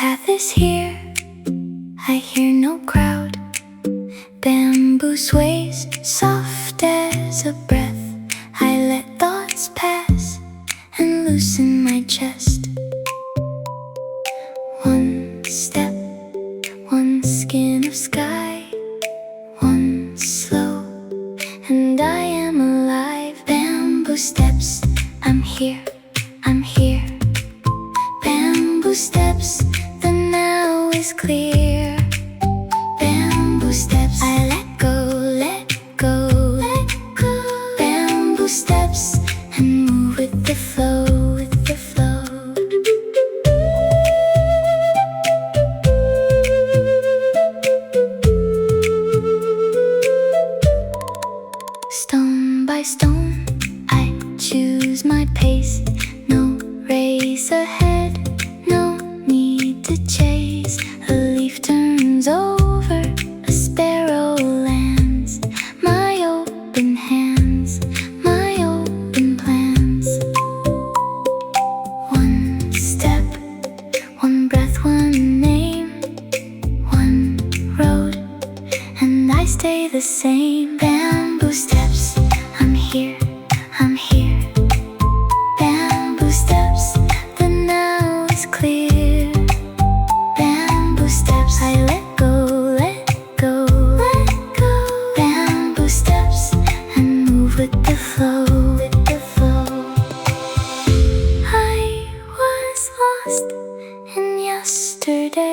path is here, I hear no crowd. Bamboo sways, soft as a breath. I let thoughts pass and loosen my chest. One step, one skin of sky, one slow, and I am alive. Bamboo steps, I'm here, I'm here. Bamboo steps, the now is clear. Bamboo steps, I let go, let go, let go. Bamboo steps, and move with the flow, with the flow. Stone by stone, I choose my pace. No race ahead, no need to chase. A leaf turns over, a sparrow lands. My open hands, my open plans. One step, one breath, one name, one road, and I stay the same. Bamboo steps, I'm here, I'm here. Bamboo steps, the now is clear. Bamboo steps, I let go, let go, let go. Bamboo steps, and move with the flow, with the flow. I was lost in yesterday.